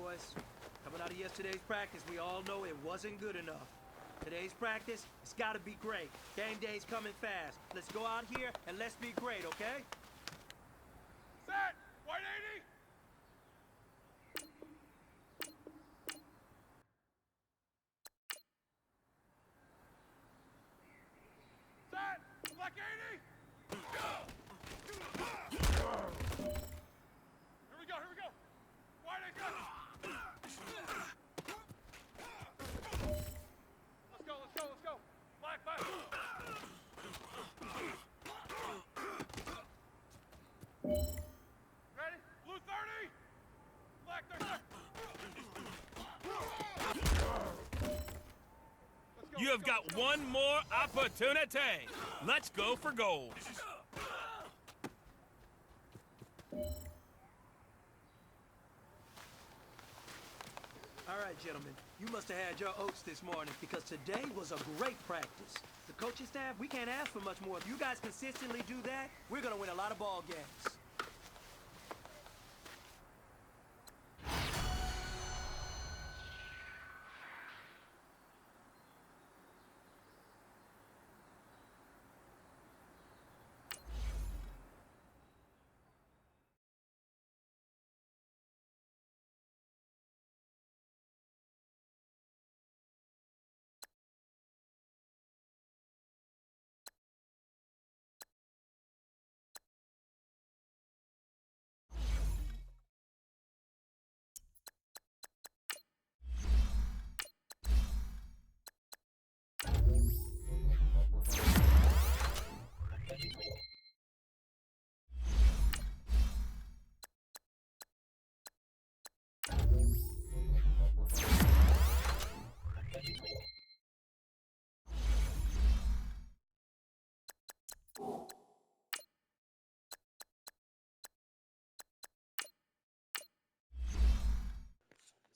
boys. Coming out of yesterday's practice, we all know it wasn't good enough. Today's practice, it's gotta be great. Game day's coming fast. Let's go out here and let's be great, okay? Set! 180! Set! Black 80! Here we go! Wide 8 seconds! Let's go! Black! Ready? Blue 30! Black 30! You have got one more opportunity. Let's go for gold. All right, gentlemen. You must have had your oats this morning because today was a great practice. The coaching staff, we can't ask for much more. If you guys consistently do that, we're gonna win a lot of ball games.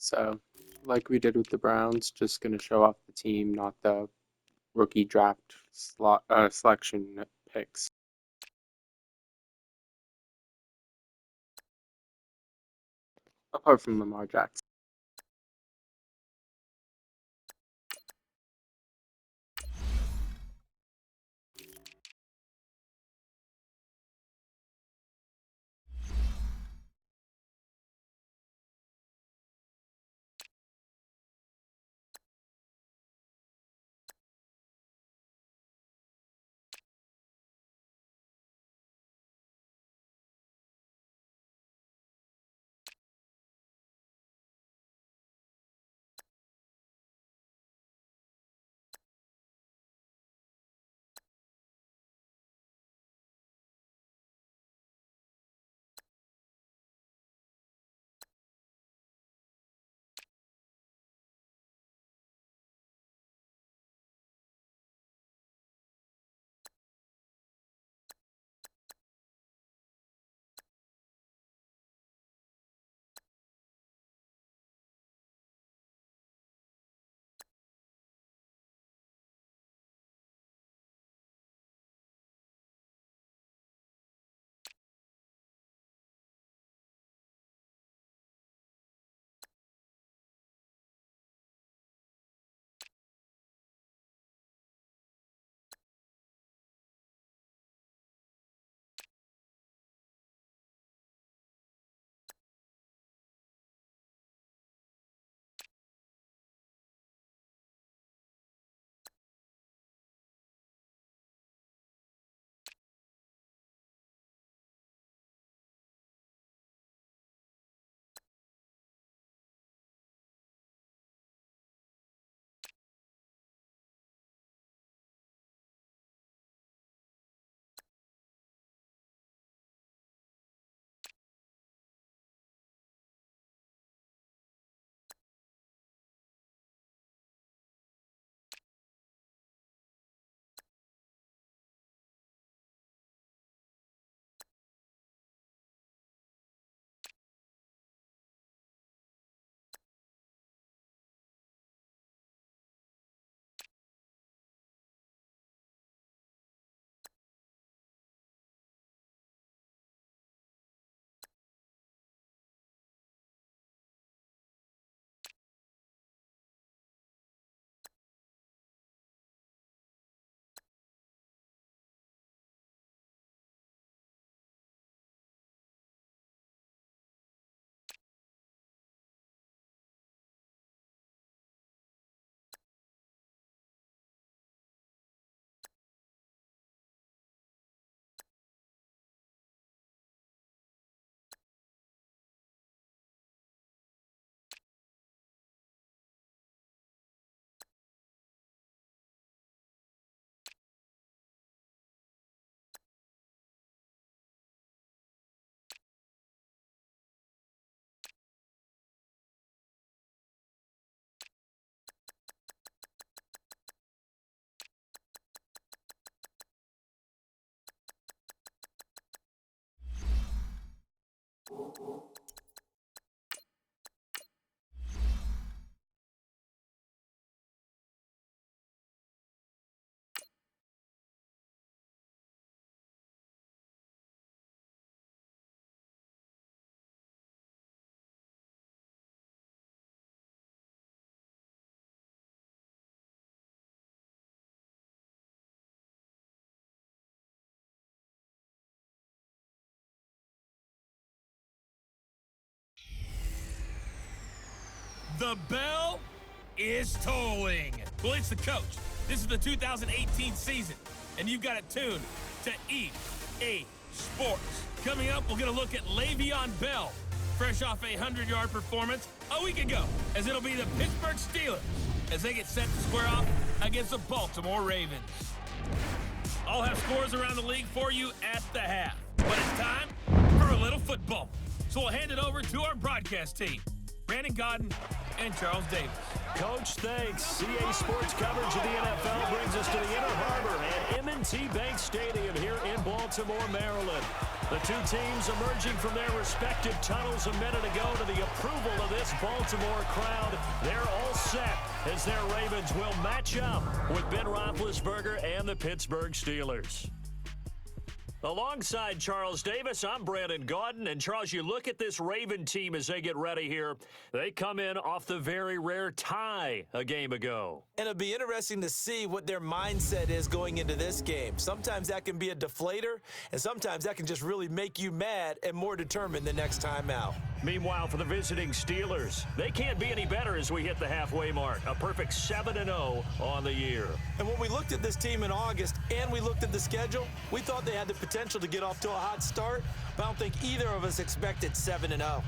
So, like we did with the Browns, just going to show off the team, not the rookie draft selection picks. Apart from Lamar Jackson. The bell is tolling. Well, it's the coach. This is the 2018 season, and you've got it tuned to EA Sports. Coming up, we're going to look at Le'Veon Bell, fresh off a 100-yard performance a week ago, as it'll be the Pittsburgh Steelers as they get set to square off against the Baltimore Ravens. I'll have scores around the league for you at the half, but it's time for a little football. So we'll hand it over to our broadcast team, Brandon Godden and Charles Davis. Coach, thanks. CA Sports coverage of the NFL brings us to the Inner Harbor at M&T Bank Stadium here in Baltimore, Maryland. The two teams emerging from their respective tunnels a minute ago to the approval of this Baltimore crowd. They're all set as their Ravens will match up with Ben Roethlisberger and the Pittsburgh Steelers. Alongside Charles Davis, I'm Brandon Godden. And Charles, you look at this Raven team as they get ready here. They come in off the very rare tie a game ago. And it'll be interesting to see what their mindset is going into this game. Sometimes that can be a deflator, and sometimes that can just really make you mad and more determined the next time out. Meanwhile, for the visiting Steelers, they can't be any better as we hit the halfway mark. A perfect 7-0 on the year. And when we looked at this team in August and we looked at the schedule, we thought they had the potential to get off to a hot start, but I don't think either of us expected 7-0.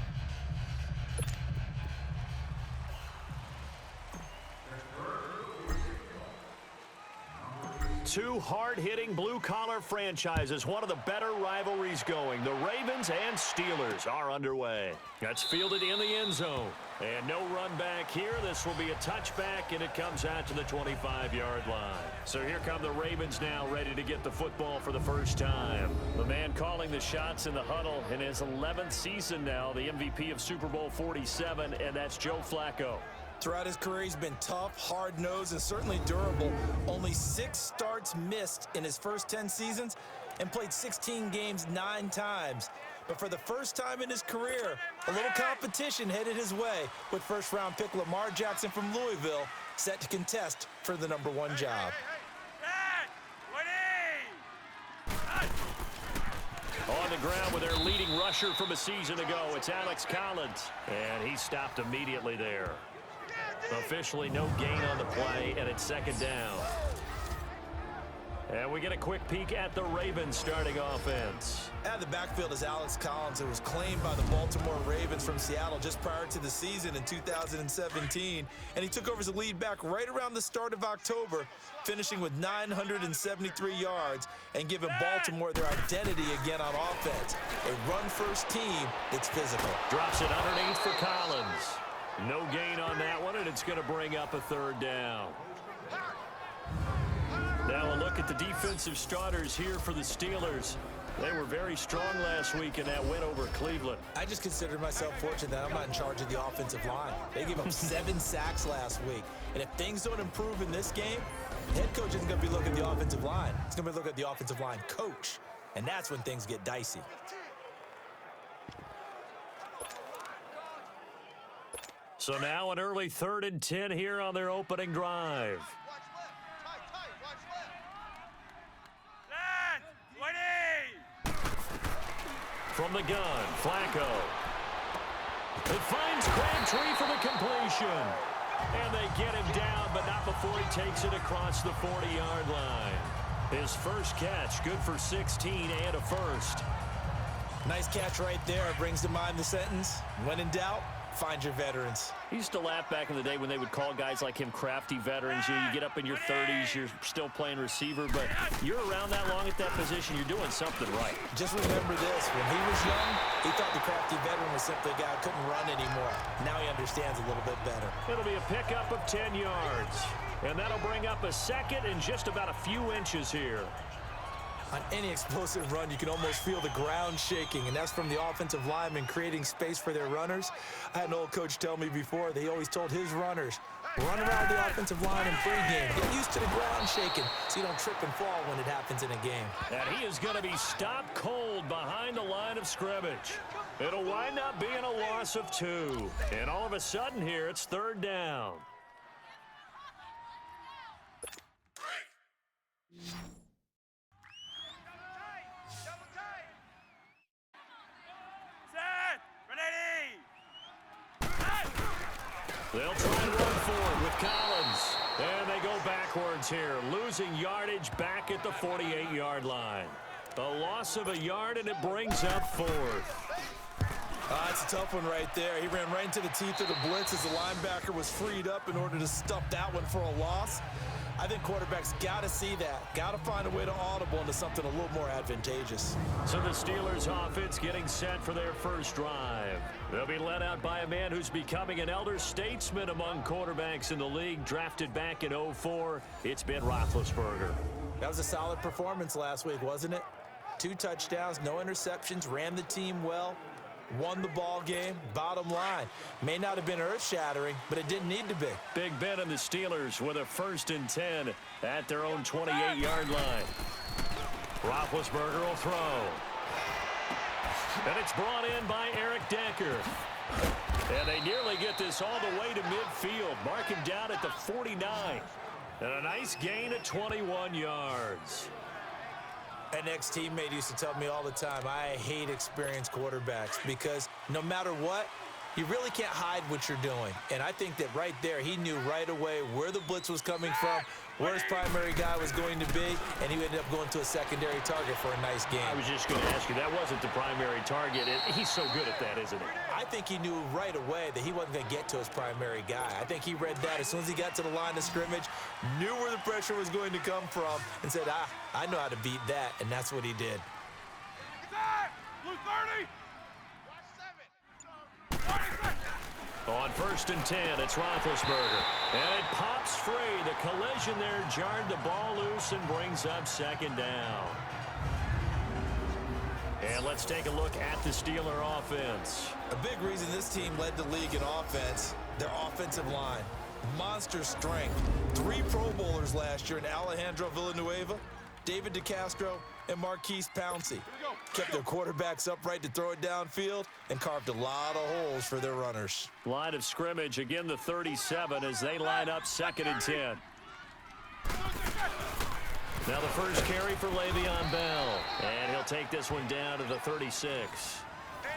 Two hard-hitting blue-collar franchises, one of the better rivalries going. The Ravens and Steelers are underway. That's fielded in the end zone. And no run back here. This will be a touchback, and it comes out to the 25-yard line. So here come the Ravens now, ready to get the football for the first time. The man calling the shots in the huddle in his 11th season now, the MVP of Super Bowl 47, and that's Joe Flacco. Throughout his career, he's been tough, hard-nosed, and certainly durable. Only 6 starts missed in his first 10 seasons and played 16 games 9 times. But for the first time in his career, a little competition headed his way with first-round pick Lamar Jackson from Louisville set to contest for the #1 job. On the ground with their leading rusher from a season ago, it's Alex Collins. And he stopped immediately there. Officially no gain on the play, and it's second down. And we get a quick peek at the Ravens starting offense. At the backfield is Alex Collins, who was claimed by the Baltimore Ravens from Seattle just prior to the season in 2017. And he took over as a lead back right around the start of October, finishing with 973 yards and giving Baltimore their identity again on offense. A run-first team that's physical. Drops it underneath for Collins. No gain on that one, and it's going to bring up a third down. Now a look at the defensive starters here for the Steelers. They were very strong last week in that win over Cleveland. I just consider myself fortunate that I'm not in charge of the offensive line. They gave up 7 sacks last week. And if things don't improve in this game, the head coach isn't going to be looking at the offensive line. He's going to be looking at the offensive line coach. And that's when things get dicey. So now an early 3rd and 10 here on their opening drive. From the gun, Flacco. It finds Crabtree for the completion. And they get him down, but not before he takes it across the 40-yard line. His first catch, good for 16 and a first. Nice catch right there. Brings to mind the sentence, when in doubt, find your veterans. He used to laugh back in the day when they would call guys like him crafty veterans. You get up in your 30s, you're still playing receiver, but you're around that long at that position, you're doing something right. Just remember this, when he was young, he thought the crafty veteran was simply a guy who couldn't run anymore. Now he understands a little bit better. It'll be a pickup of 10 yards, and that'll bring up a second and just about a few inches here. On any explosive run, you can almost feel the ground shaking, and that's from the offensive linemen creating space for their runners. I had an old coach tell me before, they always told his runners, run around the offensive line in pregame. Get used to the ground shaking so you don't trip and fall when it happens in a game. And he is going to be stopped cold behind the line of scrimmage. It'll wind up being a loss of 2. And all of a sudden here, it's 3rd down. They'll try and run forward with Collins. And they go backwards here, losing yardage back at the 48-yard line. A loss of a yard, and it brings up 4th. That's a tough one right there. He ran right into the teeth of the blitz as the linebacker was freed up in order to stop that one for a loss. I think quarterbacks got to see that. Got to find a way to audible into something a little more advantageous. So the Steelers offense getting set for their first drive. They'll be led out by a man who's becoming an elder statesman among quarterbacks in the league, drafted back in 2004. It's Ben Roethlisberger. That was a solid performance last week, wasn't it? 2 touchdowns, no interceptions, ran the team well, won the ball game. Bottom line, may not have been earth-shattering, but it didn't need to be. Big Ben and the Steelers with a 1st and 10 at their own 28-yard line. Roethlisberger will throw. And it's brought in by Eric Decker. And they nearly get this all the way to midfield. Mark him down at the 49. And a nice gain of 21 yards. An ex-teammate used to tell me all the time, I hate experienced quarterbacks because no matter what, you really can't hide what you're doing. And I think that right there, he knew right away where the blitz was coming from, where his primary guy was going to be, and he ended up going to a secondary target for a nice game. I was just going to ask you, that wasn't the primary target. He's so good at that, isn't he? I think he knew right away that he wasn't going to get to his primary guy. I think he read that as soon as he got to the line of scrimmage, knew where the pressure was going to come from, and said, I know how to beat that, and that's what he did. Blue 30. On 1st and 10, it's Roethlisberger. And it pops free. The collision there jarred the ball loose and brings up 2nd down. And let's take a look at the Steeler offense. A big reason this team led the league in offense, their offensive line. Monster strength. 3 Pro Bowlers last year in Alejandro Villanueva, David DeCastro, and Marquise Pouncey. Kept their quarterbacks upright to throw it downfield and carved a lot of holes for their runners. Line of scrimmage, again the 37 as they line up 2nd and 10. Now the first carry for Le'Veon Bell. And he'll take this one down to the 36.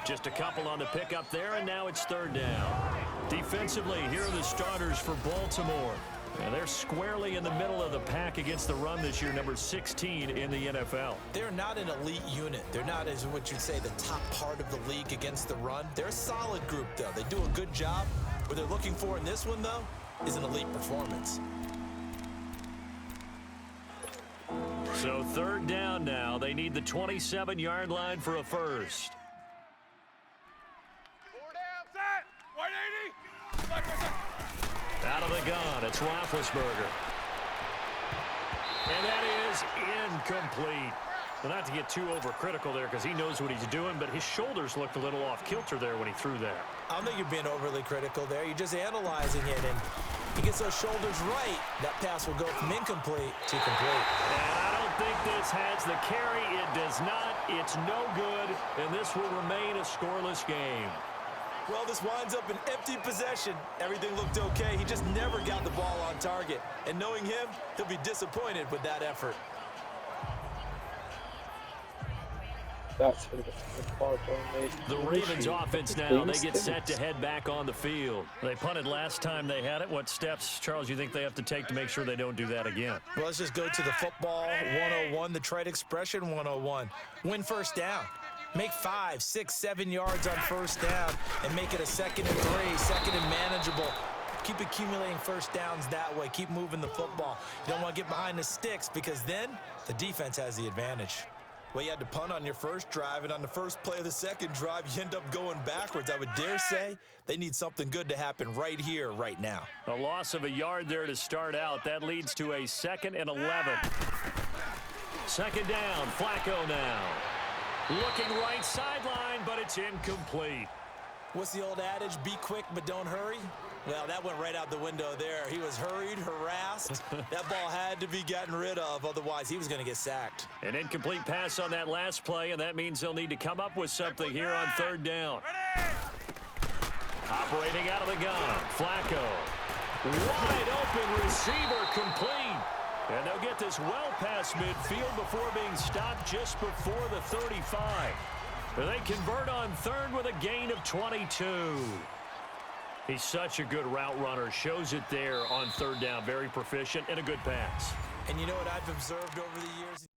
Just a couple on the pickup there, and now it's 3rd down. Defensively, here are the starters for Baltimore. And they're squarely in the middle of the pack against the run this year, number 16 in the NFL. They're not an elite unit. They're not, as what you'd say, the top part of the league against the run. They're a solid group, though. They do a good job. What they're looking for in this one, though, is an elite performance. So 3rd down now. They need the 27-yard line for a first. 4 down. Set. 180. Out of the gun, it's Roethlisberger. And that is incomplete. Well, not to get too overcritical there because he knows what he's doing, but his shoulders looked a little off kilter there when he threw that. I don't think you're being overly critical there. You're just analyzing it, and he gets those shoulders right. That pass will go from incomplete to complete. And I don't think this has the carry. It does not. It's no good, and this will remain a scoreless game. Well, this winds up an empty possession. Everything looked okay. He just never got the ball on target. And knowing him, he'll be disappointed with that effort. That's for the ball made. The Ravens offense now, they get set to head back on the field. They punted last time they had it. What steps, Charles, you think they have to take to make sure they don't do that again? Well, let's just go to the football 101, the trade expression 101. Win first down. Make 5, 6, 7 yards on first down and make it a 2nd and 3, 2nd and manageable. Keep accumulating first downs that way. Keep moving the football. You don't want to get behind the sticks because then the defense has the advantage. Well, you had to punt on your first drive, and on the first play of the second drive, you end up going backwards. I would dare say they need something good to happen right here, right now. A loss of a yard there to start out. That leads to a 2nd and 11. Second down, Flacco now. Looking right sideline, but it's incomplete. What's the old adage? Be quick, but don't hurry. Well, that went right out the window there. He was hurried, harassed. That ball had to be gotten rid of, otherwise he was going to get sacked. An incomplete pass on that last play, and that means they'll need to come up with something here on third down. Operating out of the gun, Flacco. Wide open receiver, complete. And they'll get this well past midfield before being stopped just before the 35. They convert on third with a gain of 22. He's such a good route runner. Shows it there on third down. Very proficient and a good pass. And you know what I've observed over the years?